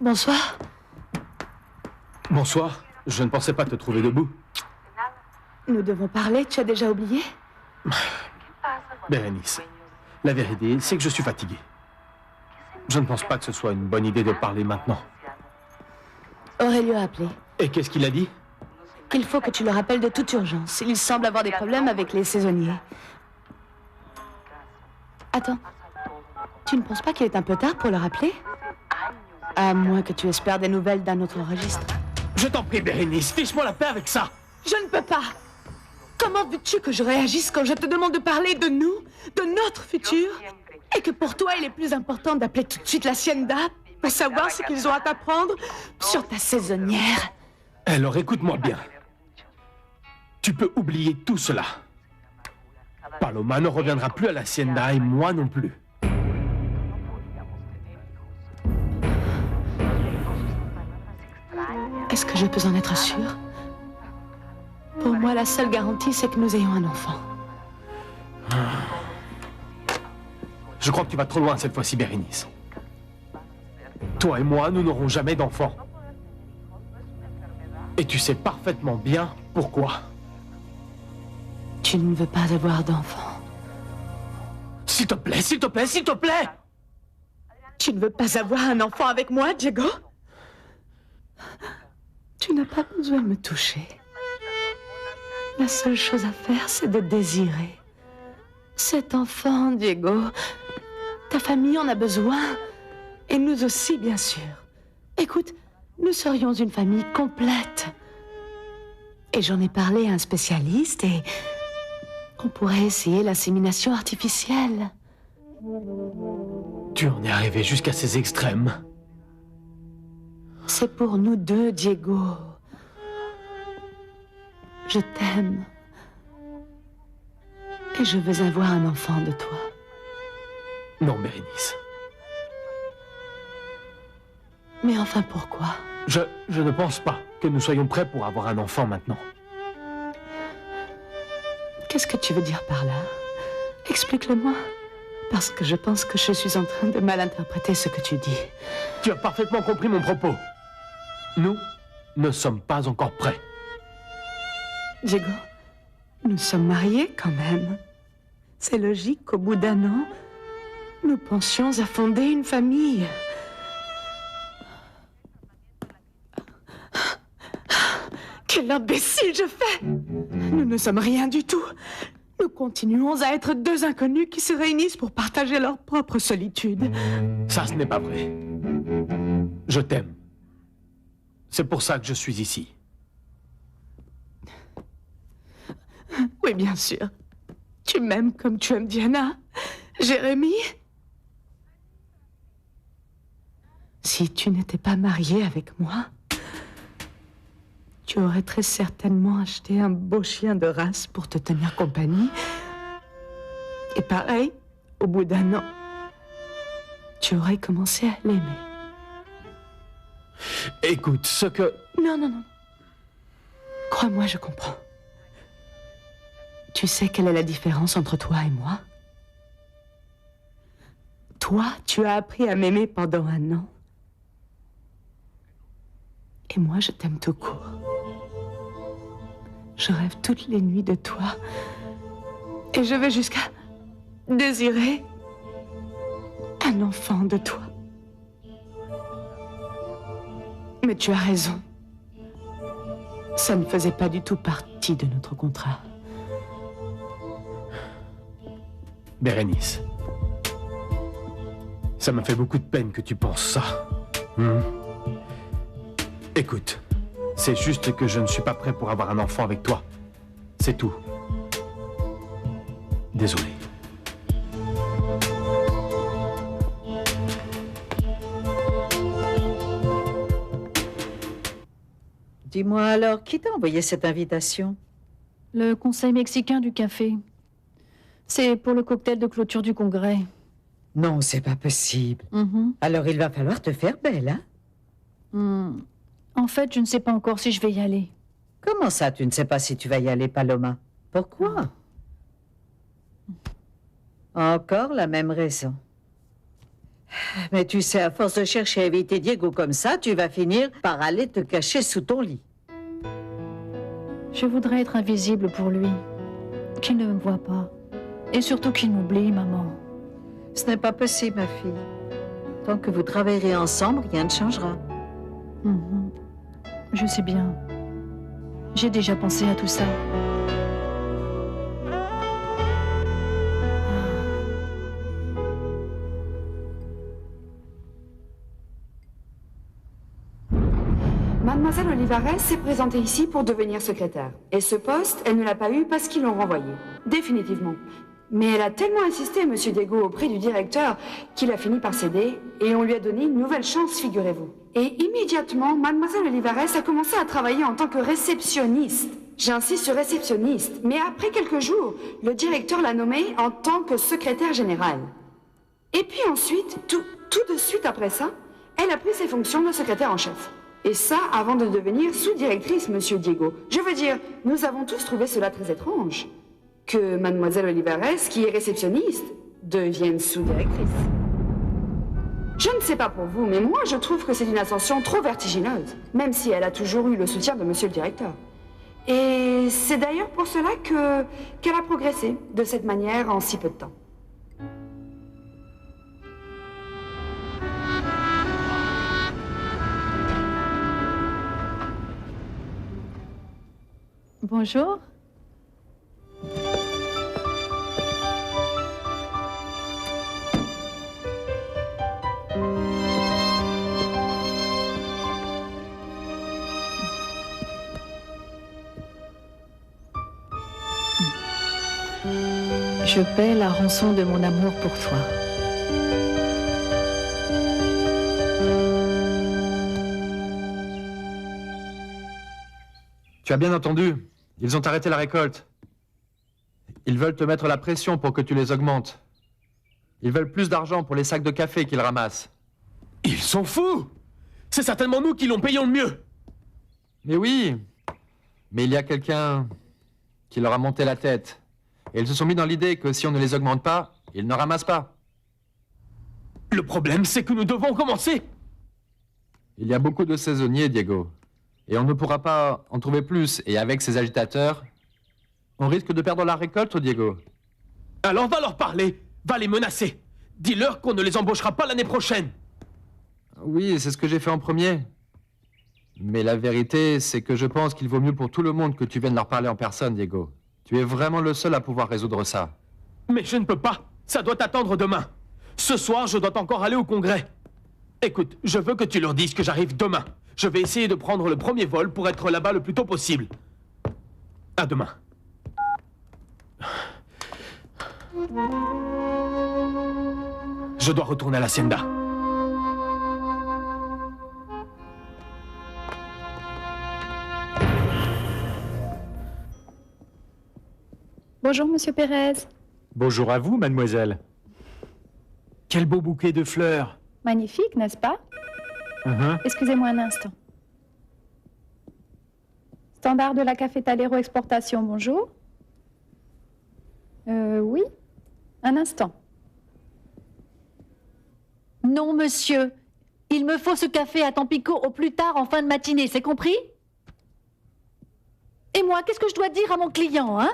Bonsoir. Bonsoir. Je ne pensais pas te trouver debout. Nous devons parler, tu as déjà oublié? Bérénice, la vérité, c'est que je suis fatigué. Je ne pense pas que ce soit une bonne idée de parler maintenant. Aurélio a appelé. Et qu'est-ce qu'il a dit? Il faut que tu le rappelles de toute urgence. Il semble avoir des problèmes avec les saisonniers. Attends. Tu ne penses pas qu'il est un peu tard pour le rappeler? À moins que tu espères des nouvelles d'un autre registre. Je t'en prie, Bérénice, fiche-moi la paix avec ça. Je ne peux pas. Comment veux-tu que je réagisse quand je te demande de parler de nous, de notre futur, et que pour toi, il est plus important d'appeler tout de suite la Hacienda pour savoir ce qu'ils ont à t'apprendre sur ta saisonnière? Alors écoute-moi bien. Tu peux oublier tout cela. Paloma ne reviendra plus à la Hacienda et moi non plus. Est-ce que je peux en être sûre? Pour moi, la seule garantie, c'est que nous ayons un enfant. Je crois que tu vas trop loin cette fois-ci, Bérénice. Toi et moi, nous n'aurons jamais d'enfant. Et tu sais parfaitement bien pourquoi. Tu ne veux pas avoir d'enfant. S'il te plaît, s'il te plaît, s'il te plaît! Tu ne veux pas avoir un enfant avec moi, Diego? Tu n'as pas besoin de me toucher. La seule chose à faire, c'est de désirer. Cet enfant, Diego, ta famille en a besoin. Et nous aussi, bien sûr. Écoute, nous serions une famille complète. Et j'en ai parlé à un spécialiste et on pourrait essayer l'insémination artificielle. Tu en es arrivé jusqu'à ces extrêmes. C'est pour nous deux, Diego. Je t'aime. Et je veux avoir un enfant de toi. Non, Bérénice. Mais enfin, pourquoi? Je ne pense pas que nous soyons prêts pour avoir un enfant maintenant. Qu'est-ce que tu veux dire par là? Explique-le-moi. Parce que je pense que je suis en train de mal interpréter ce que tu dis. Tu as parfaitement compris mon propos. Nous ne sommes pas encore prêts. Diego, nous sommes mariés quand même. C'est logique qu'au bout d'un an, nous pensions à fonder une famille. Quel imbécile je fais! Nous ne sommes rien du tout. Nous continuons à être deux inconnus qui se réunissent pour partager leur propre solitude. Ça, ce n'est pas vrai. Je t'aime. C'est pour ça que je suis ici. Oui, bien sûr. Tu m'aimes comme tu aimes Diana. Jérémy. Si tu n'étais pas marié avec moi, tu aurais très certainement acheté un beau chien de race pour te tenir compagnie. Et pareil, au bout d'un an, tu aurais commencé à l'aimer. Écoute, ce que... Non, non, non. Crois-moi, je comprends. Tu sais quelle est la différence entre toi et moi? Toi, tu as appris à m'aimer pendant un an. Et moi, je t'aime tout court. Je rêve toutes les nuits de toi. Et je vais jusqu'à désirer un enfant de toi. Mais tu as raison. Ça ne faisait pas du tout partie de notre contrat. Bérénice, ça m'a fait beaucoup de peine que tu penses ça. Écoute, c'est juste que je ne suis pas prêt pour avoir un enfant avec toi. C'est tout. Désolé. Dis-moi alors, qui t'a envoyé cette invitation? Le conseil mexicain du café. C'est pour le cocktail de clôture du congrès. Non, c'est pas possible. Alors il va falloir te faire belle, hein? En fait, je ne sais pas encore si je vais y aller. Comment ça, tu ne sais pas si tu vas y aller, Paloma? Pourquoi? Encore la même raison. Mais tu sais, à force de chercher à éviter Diego comme ça, tu vas finir par aller te cacher sous ton lit. Je voudrais être invisible pour lui. Qu'il ne me voit pas. Et surtout qu'il m'oublie, maman. Ce n'est pas possible, ma fille. Tant que vous travaillerez ensemble, rien ne changera. Mhm. Je sais bien. J'ai déjà pensé à tout ça. Mademoiselle Olivares s'est présentée ici pour devenir secrétaire. Et ce poste, elle ne l'a pas eu parce qu'ils l'ont renvoyé. Définitivement. Mais elle a tellement insisté, Monsieur Diego, auprès du directeur, qu'il a fini par céder, et on lui a donné une nouvelle chance, figurez-vous. Et immédiatement, Mademoiselle Olivares a commencé à travailler en tant que réceptionniste. J'insiste sur réceptionniste, mais après quelques jours, le directeur l'a nommée en tant que secrétaire générale. Et puis ensuite, tout de suite après ça, elle a pris ses fonctions de secrétaire en chef. Et ça, avant de devenir sous-directrice, Monsieur Diego. Je veux dire, nous avons tous trouvé cela très étrange. Que Mademoiselle Olivares, qui est réceptionniste, devienne sous-directrice. Je ne sais pas pour vous, mais moi, je trouve que c'est une ascension trop vertigineuse, même si elle a toujours eu le soutien de Monsieur le directeur. Et c'est d'ailleurs pour cela qu'elle a progressé de cette manière en si peu de temps. Bonjour. Je paie la rançon de mon amour pour toi. Tu as bien entendu, ils ont arrêté la récolte. Ils veulent te mettre la pression pour que tu les augmentes. Ils veulent plus d'argent pour les sacs de café qu'ils ramassent. Ils sont fous! C'est certainement nous qui l'ont payé le mieux! Mais oui, mais il y a quelqu'un qui leur a monté la tête. Et ils se sont mis dans l'idée que si on ne les augmente pas, ils ne ramassent pas. Le problème, c'est que nous devons commencer! Il y a beaucoup de saisonniers, Diego. Et on ne pourra pas en trouver plus. Et avec ces agitateurs, on risque de perdre la récolte, Diego. Alors va leur parler, va les menacer. Dis-leur qu'on ne les embauchera pas l'année prochaine. Oui, c'est ce que j'ai fait en premier. Mais la vérité, c'est que je pense qu'il vaut mieux pour tout le monde que tu viennes leur parler en personne, Diego. Tu es vraiment le seul à pouvoir résoudre ça. Mais je ne peux pas. Ça doit attendre demain. Ce soir, je dois encore aller au congrès. Écoute, je veux que tu leur dises que j'arrive demain. Je vais essayer de prendre le premier vol pour être là-bas le plus tôt possible. À demain. Je dois retourner à l'hacienda. Bonjour, Monsieur Pérez. Bonjour à vous, mademoiselle. Quel beau bouquet de fleurs. Magnifique, n'est-ce pas? Excusez-moi un instant. Standard de la Cafetalero Exportation, bonjour. Oui. Un instant. Non, monsieur. Il me faut ce café à Tampico au plus tard en fin de matinée, c'est compris? Et moi, qu'est-ce que je dois dire à mon client, hein?